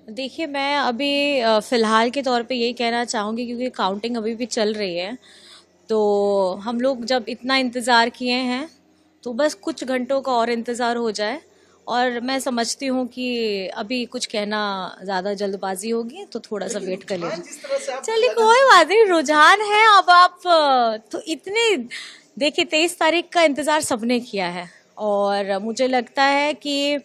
देखिए, मैं अभी फ़िलहाल के तौर पे यही कहना चाहूँगी, क्योंकि काउंटिंग अभी भी चल रही है। तो हम लोग जब इतना इंतज़ार किए हैं, तो बस कुछ घंटों का और इंतज़ार हो जाए। और मैं समझती हूँ कि अभी कुछ कहना ज़्यादा जल्दबाजी होगी, तो थोड़ा सा लेकिन वेट कर रुझान लीजिए। जिस तरह से आपको चलिए, लगा। कोई बात नहीं, रुझान है। अब आप तो इतने, देखिए, 23 तारीख का इंतज़ार सबने किया है, और मुझे लगता है कि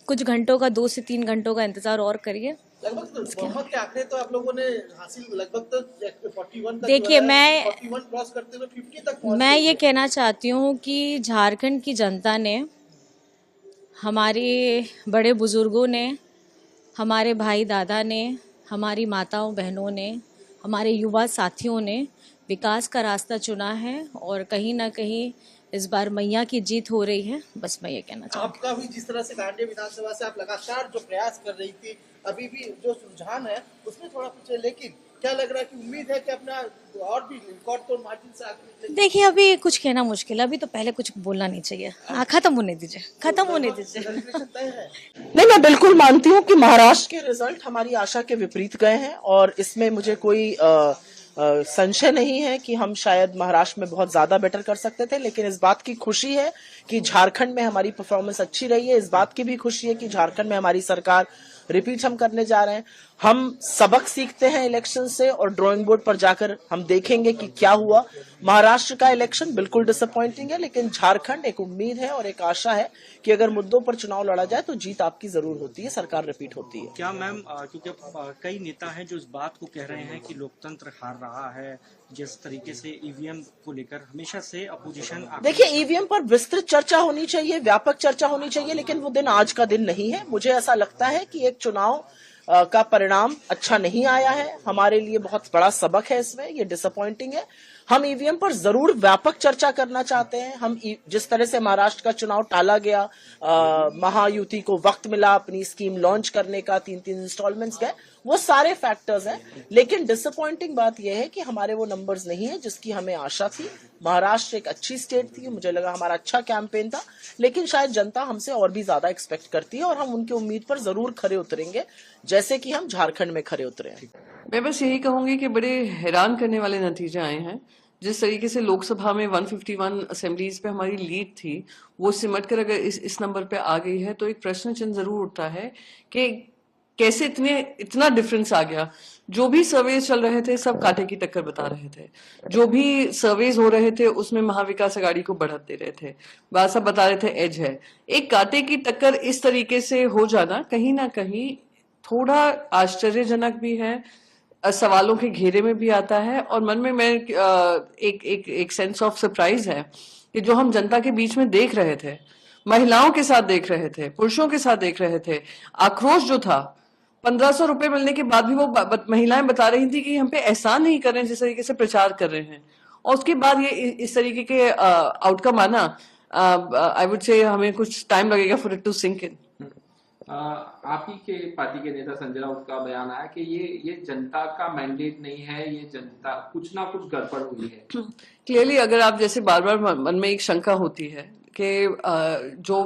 कुछ घंटों का, 2 से 3 घंटों का इंतज़ार और करिए। लगभग तो उसके बहुमत के आंकड़े तो आप लोगों ने हासिल लगभग तो 41 तक जो देखिए, है, मैं 41 क्रॉस करते हुए 50 तक पहुंच मैं गई ये है। कहना चाहती हूँ कि झारखंड की जनता ने, हमारे बड़े बुजुर्गों ने, हमारे भाई दादा ने, हमारी माताओं बहनों ने, हमारे युवा साथियों ने विकास का रास्ता चुना है, और कहीं ना कहीं इस बार मैया की जीत हो रही है। बस मैं ये कहना चाहूँगी। आपका भी जिस तरह से कांडे विधानसभा से आप लगातार जो प्रयास कर रही थी, अभी भी जो रुझान है उसमें थोड़ा कुछ है, लेकिन क्या लग रहा है कि उम्मीद है कि अपना और भी रिकॉर्ड तोड़ मार्जिन से आगे निकलेंगे? देखिए, अभी कुछ कहना मुश्किल है, अभी तो पहले कुछ बोलना नहीं चाहिए। हाँ, खत्म होने दीजिए, तो खत्म होने लगभग दीजिए। कैलकुलेशन तय है। नहीं, मैं बिल्कुल मानती हूँ कि महाराष्ट्र के रिजल्ट हमारी आशा के विपरीत गए हैं और इसमें मुझे कोई संशय नहीं है कि हम शायद महाराष्ट्र में बहुत ज्यादा बेटर कर सकते थे, लेकिन इस बात की खुशी है कि झारखंड में हमारी परफॉर्मेंस अच्छी रही है। इस बात की भी खुशी है कि झारखंड में हमारी सरकार रिपीट हम करने जा रहे हैं। हम सबक सीखते हैं इलेक्शन से और ड्राइंग बोर्ड पर जाकर हम देखेंगे कि क्या हुआ। महाराष्ट्र का इलेक्शन बिल्कुल डिसअपॉइंटिंग है, लेकिन झारखंड एक उम्मीद है और एक आशा है कि अगर मुद्दों पर चुनाव लड़ा जाए तो जीत आपकी जरूर होती है, सरकार रिपीट होती है। क्या मैम, क्योंकि कई नेता हैं जो इस बात को कह रहे हैं कि लोकतंत्र हार रहा है, जिस तरीके से ईवीएम को लेकर हमेशा से अपोजिशन। देखिए, ईवीएम पर विस्तृत चर्चा होनी चाहिए, व्यापक चर्चा होनी चाहिए, लेकिन वो दिन आज का दिन नहीं है। मुझे ऐसा लगता है कि एक चुनाव का परिणाम अच्छा नहीं आया है, हमारे लिए बहुत बड़ा सबक है इसमें, ये डिसअपॉइंटिंग है। हम ईवीएम पर जरूर व्यापक चर्चा करना चाहते हैं। हम जिस तरह से महाराष्ट्र का चुनाव टाला गया, महायुति को वक्त मिला अपनी स्कीम लॉन्च करने का, 3-3 इंस्टॉलमेंट्स गए, वो सारे फैक्टर्स हैं। लेकिन डिसअपॉइंटिंग बात यह है कि हमारे वो नंबर्स नहीं है जिसकी हमें आशा थी। महाराष्ट्र एक अच्छी स्टेट थी, मुझे लगा हमारा अच्छा कैंपेन था, लेकिन शायद जनता हमसे और भी ज्यादा एक्सपेक्ट करती है और हम उनकी उम्मीद पर जरूर खरे उतरेंगे, जैसे कि हम झारखंड में खरे उतरे हैं। मैं बस यही कहूंगी कि बड़े हैरान करने वाले नतीजे आए हैं। जिस तरीके से लोकसभा में 151 असेंबलीज पे हमारी लीड थी, वो सिमट कर अगर इस नंबर पे आ गई है, तो एक प्रश्न चिन्ह जरूर उठता है कि कैसे इतना डिफरेंस आ गया। जो भी सर्वेज चल रहे थे सब कांटे की टक्कर बता रहे थे। जो भी सर्वेज हो रहे थे उसमें महाविकास आघाड़ी को बढ़त दे रहे थे, बात सब बता रहे थे एज है। एक कांटे की टक्कर इस तरीके से हो जाना कहीं ना कहीं थोड़ा आश्चर्यजनक भी है, सवालों के घेरे में भी आता है, और मन में मैं एक सेंस ऑफ सरप्राइज है कि जो हम जनता के बीच में देख रहे थे, महिलाओं के साथ देख रहे थे, पुरुषों के साथ देख रहे थे, आक्रोश जो था, 1500 रुपए मिलने के बाद भी वो महिलाएं बता रही थी कि हम पे एहसान नहीं कर रहे हैं जिस तरीके से प्रचार कर रहे हैं। और उसके बाद ये इस तरीके के आउटकम आना, आई वुड से हमें कुछ टाइम लगेगा for it to sink in. आप ही के पार्टी के नेता संजय राउत का बयान आया कि ये जनता का मैंडेट नहीं है, ये जनता कुछ ना कुछ गड़बड़ हुई है। क्लियरली अगर आप जैसे बार बार मन में एक शंका होती है कि जो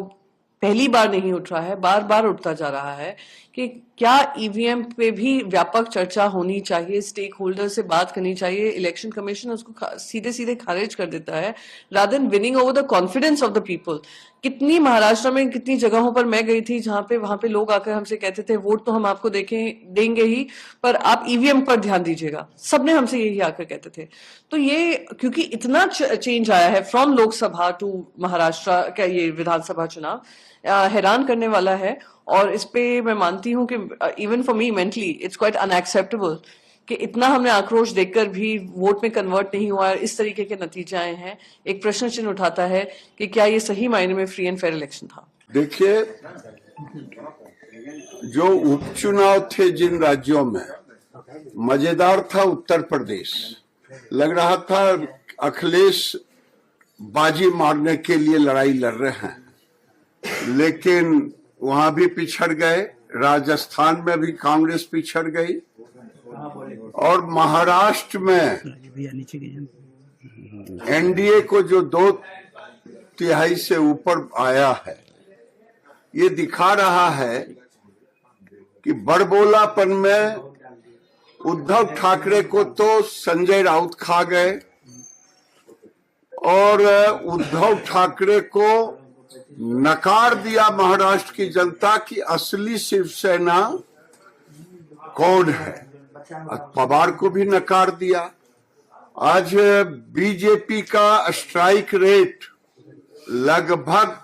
पहली बार नहीं उठ रहा है, बार बार उठता जा रहा है, कि क्या ईवीएम पे भी व्यापक चर्चा होनी चाहिए, स्टेक होल्डर से बात करनी चाहिए। इलेक्शन कमीशन उसको सीधे सीधे खारिज कर देता है, rather than winning over the confidence of the people. कितनी महाराष्ट्र में कितनी जगहों पर मैं गई थी जहां पे वहां पे लोग आकर हमसे कहते थे वोट तो हम आपको देंगे ही, पर आप ईवीएम पर ध्यान दीजिएगा। सबने हमसे यही आकर कहते थे। तो ये क्योंकि इतना चेंज आया है फ्रॉम लोकसभा टू महाराष्ट्र का ये विधानसभा चुनाव, हैरान करने वाला है। और इस पे मैं मानती हूँ कि even for me mentally it's quite unacceptable कि इतना हमने आक्रोश देखकर भी वोट में कन्वर्ट नहीं हुआ, इस तरीके के नतीजे आए हैं। एक प्रश्न चिन्ह उठाता है कि क्या ये सही मायने में फ्री एंड फेयर इलेक्शन था। देखिए, जो उपचुनाव थे जिन राज्यों में, मजेदार था उत्तर प्रदेश। लग रहा था अखिलेश बाजी मारने के लिए लड़ाई लड़ रहे हैं, लेकिन वहां भी पिछड़ गए। राजस्थान में भी कांग्रेस पिछड़ गई और महाराष्ट्र में एनडीए को जो 2/3 से ऊपर आया है, ये दिखा रहा है कि बड़बोलापन में उद्धव ठाकरे को तो संजय राउत खा गए और उद्धव ठाकरे को नकार दिया महाराष्ट्र की जनता की असली शिवसेना कौन है। पवार को भी नकार दिया। आज बीजेपी का स्ट्राइक रेट लगभग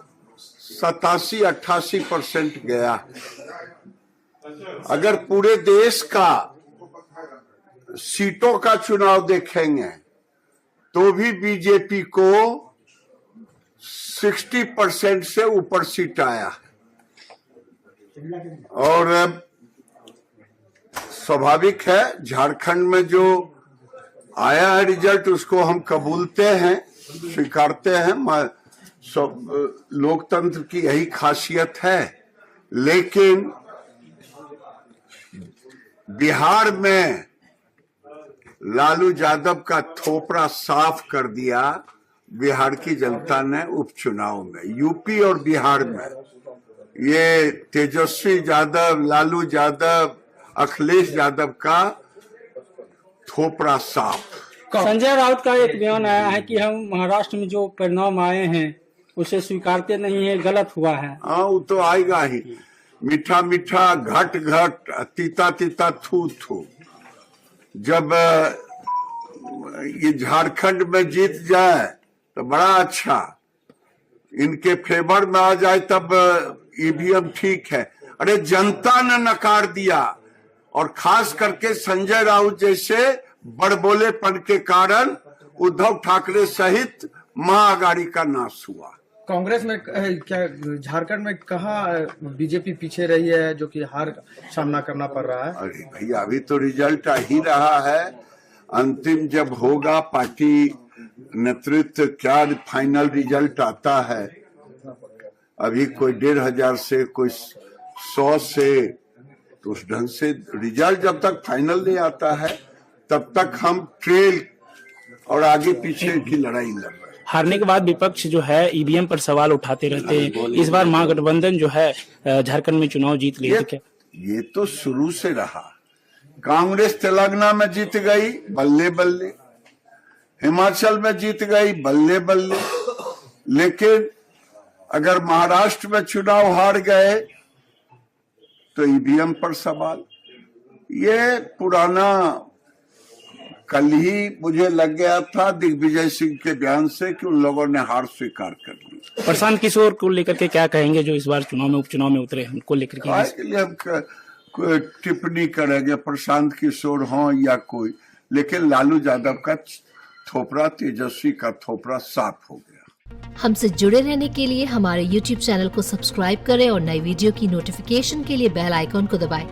87-88% गया। अगर पूरे देश का सीटों का चुनाव देखेंगे तो भी बीजेपी को 60% से ऊपर सीट आया और स्वाभाविक है झारखंड में जो आया है रिजल्ट उसको हम कबूलते हैं, स्वीकारते हैं। लोकतंत्र की यही खासियत है। लेकिन बिहार में लालू यादव का थोपड़ा साफ कर दिया बिहार की जनता ने उपचुनाव में। यूपी और बिहार में ये तेजस्वी यादव, लालू यादव, अखिलेश यादव का थोपड़ा साफ। संजय राउत का एक बयान आया है कि हम महाराष्ट्र में जो परिणाम आए हैं उसे स्वीकारते नहीं है, गलत हुआ है। हाँ, वो तो आएगा ही। मीठा मीठा, घट घट, तीता तीता, थू थू। जब ये झारखंड में जीत जाए तो बड़ा अच्छा, इनके फेवर में आ जाए तब ईवीएम ठीक है। अरे जनता ने नकार दिया और खास करके संजय राउत जैसे बड़बोलेपन के कारण उद्धव ठाकरे सहित महाअघाड़ी का नाश हुआ। कांग्रेस में क्या झारखंड में कहाँ बीजेपी पीछे रही है जो कि हार का सामना करना पड़ रहा है? अरे भैया, अभी तो रिजल्ट आ ही रहा है। अंतिम जब होगा पार्टी नेतृत्व क्या फाइनल रिजल्ट आता है। अभी कोई 1500 से कोई 100 से, तो उस ढंग से रिजल्ट जब तक फाइनल नहीं आता है तब तक हम ट्रेल और आगे पीछे की लड़ाई लड़ रहे हैं। हारने के बाद विपक्ष जो है ईवीएम पर सवाल उठाते रहते हैं। इस बार महागठबंधन जो है झारखंड में चुनाव जीत लिया। ये तो शुरू से रहा। कांग्रेस तेलंगाना में जीत गई, बल्ले बल्ले। हिमाचल में जीत गई, बल्ले बल्ले। लेकिन अगर महाराष्ट्र में चुनाव हार गए तो ईवीएम पर सवाल। ये पुराना कल ही मुझे लग गया था दिग्विजय सिंह के बयान से कि उन लोगों ने हार स्वीकार कर ली। प्रशांत किशोर को लेकर के क्या कहेंगे जो इस बार चुनाव में उपचुनाव में उतरे हैं, उनको लेकर के लिए हम टिप्पणी करेंगे, प्रशांत किशोर हो या कोई। लेकिन लालू यादव का थोपड़ा, तेजस्वी का थोपड़ा साफ हो गया। हमसे जुड़े रहने के लिए हमारे YouTube चैनल को सब्सक्राइब करें और नई वीडियो की नोटिफिकेशन के लिए बेल आइकॉन को दबाएं।